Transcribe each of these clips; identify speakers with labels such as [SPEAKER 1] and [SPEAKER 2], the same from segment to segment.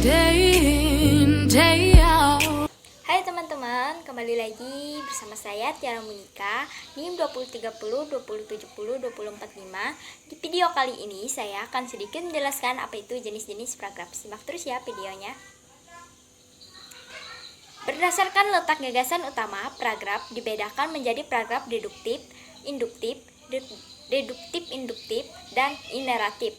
[SPEAKER 1] day in, day out.
[SPEAKER 2] Hai teman-teman, kembali lagi bersama saya Tiara Monika, NIM 2030 2070 2045. Di video kali ini saya akan sedikit menjelaskan apa itu jenis-jenis paragraf. Simak terus ya videonya. Berdasarkan letak gagasan utama, paragraf dibedakan menjadi paragraf deduktif, induktif, deduktif-induktif, dan ineratif.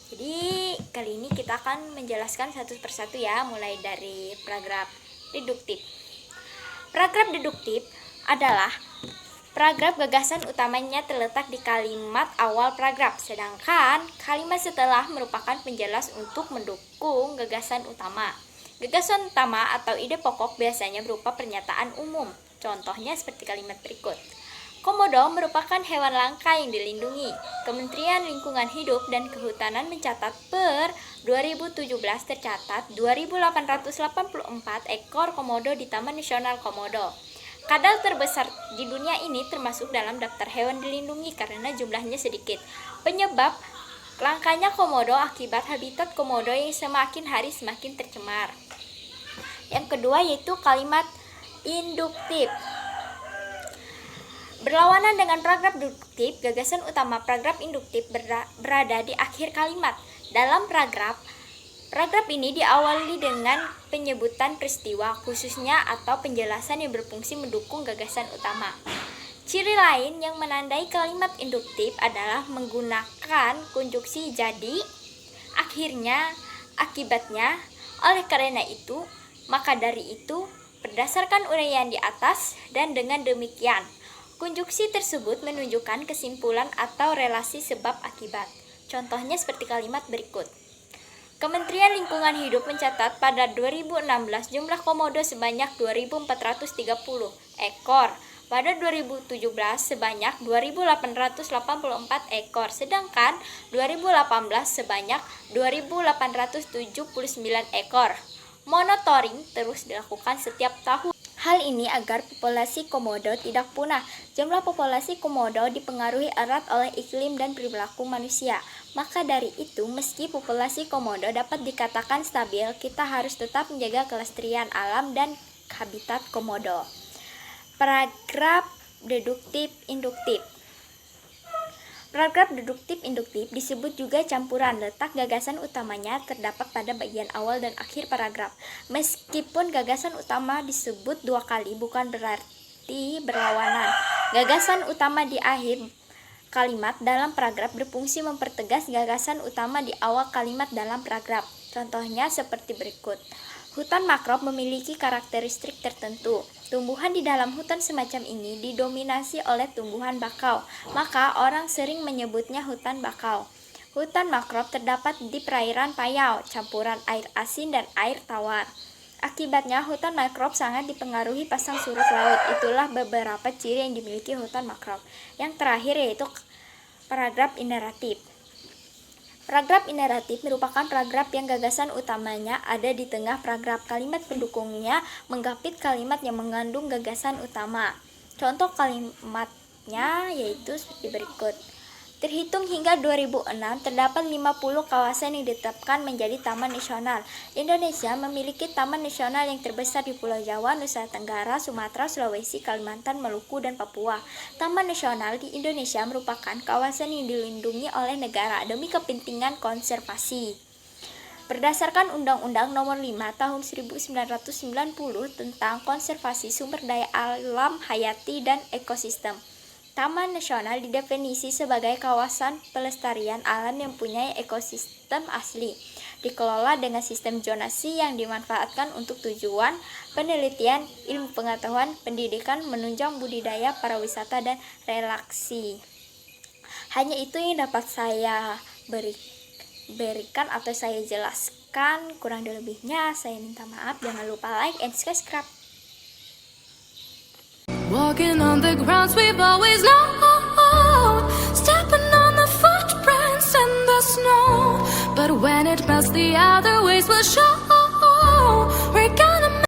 [SPEAKER 2] Jadi kali ini kita akan menjelaskan satu persatu ya, mulai dari paragraf deduktif. Paragraf deduktif adalah paragraf gagasan utamanya terletak di kalimat awal paragraf, sedangkan kalimat setelah merupakan penjelas untuk mendukung gagasan utama. Gagasan utama atau ide pokok biasanya berupa pernyataan umum. Contohnya seperti kalimat berikut. Komodo merupakan hewan langka yang dilindungi. Kementerian Lingkungan Hidup dan Kehutanan mencatat per 2017 tercatat 2.884 ekor komodo di Taman Nasional Komodo. Kadal terbesar di dunia ini termasuk dalam daftar hewan dilindungi karena jumlahnya sedikit. Penyebab langkanya komodo akibat habitat komodo yang semakin hari semakin tercemar. Yang kedua yaitu kalimat induktif. Berlawanan dengan paragraf deduktif, gagasan utama paragraf induktif berada di akhir kalimat. Dalam paragraf ini diawali dengan penyebutan peristiwa khususnya atau penjelasan yang berfungsi mendukung gagasan utama. Ciri lain yang menandai kalimat induktif adalah menggunakan konjuksi jadi, akhirnya, akibatnya, oleh karena itu, maka dari itu, berdasarkan uraian di atas, dan dengan demikian, konjuksi tersebut menunjukkan kesimpulan atau relasi sebab akibat. Contohnya seperti kalimat berikut. Kementerian Lingkungan Hidup mencatat pada 2016 jumlah komodo sebanyak 2.430 ekor. Pada 2017 sebanyak 2.884 ekor, sedangkan 2018 sebanyak 2.879 ekor. Monitoring terus dilakukan setiap tahun. Hal ini agar populasi komodo tidak punah. Jumlah populasi komodo dipengaruhi erat oleh iklim dan perilaku manusia. Maka dari itu, meski populasi komodo dapat dikatakan stabil, kita harus tetap menjaga kelestarian alam dan habitat komodo. Paragraf deduktif-induktif. Paragraf deduktif-induktif disebut juga campuran. Letak gagasan utamanya terdapat pada bagian awal dan akhir paragraf. Meskipun gagasan utama disebut dua kali, bukan berarti berlawanan. Gagasan utama di akhir kalimat dalam paragraf berfungsi mempertegas gagasan utama di awal kalimat dalam paragraf. Contohnya seperti berikut. Hutan mangrove memiliki karakteristik tertentu. Tumbuhan di dalam hutan semacam ini didominasi oleh tumbuhan bakau, maka orang sering menyebutnya hutan bakau. Hutan mangrove terdapat di perairan payau, campuran air asin dan air tawar. Akibatnya hutan mangrove sangat dipengaruhi pasang surut laut. Itulah beberapa ciri yang dimiliki hutan mangrove. Yang terakhir yaitu paragraf ineratif. Paragraf ineratif merupakan paragraf yang gagasan utamanya ada di tengah paragraf. Kalimat pendukungnya menggapit kalimat yang mengandung gagasan utama. Contoh kalimatnya yaitu seperti berikut. Terhitung hingga 2006, terdapat 50 kawasan yang ditetapkan menjadi taman nasional. Indonesia memiliki taman nasional yang terbesar di Pulau Jawa, Nusa Tenggara, Sumatera, Sulawesi, Kalimantan, Maluku, dan Papua. Taman nasional di Indonesia merupakan kawasan yang dilindungi oleh negara demi kepentingan konservasi. Berdasarkan Undang-Undang Nomor 5 Tahun 1990 tentang Konservasi Sumber Daya Alam Hayati dan Ekosistem, Taman Nasional didefinisi sebagai kawasan pelestarian alam yang punya ekosistem asli, dikelola dengan sistem zonasi yang dimanfaatkan untuk tujuan penelitian, ilmu pengetahuan, pendidikan, menunjang budidaya, pariwisata, dan relaksi. Hanya itu yang dapat saya berikan atau saya jelaskan. Kurang lebihnya saya minta maaf. Jangan lupa like and subscribe.
[SPEAKER 1] Walking on the grounds we've always known, stepping on the footprints in the snow. But when it melts, the other ways will show. We're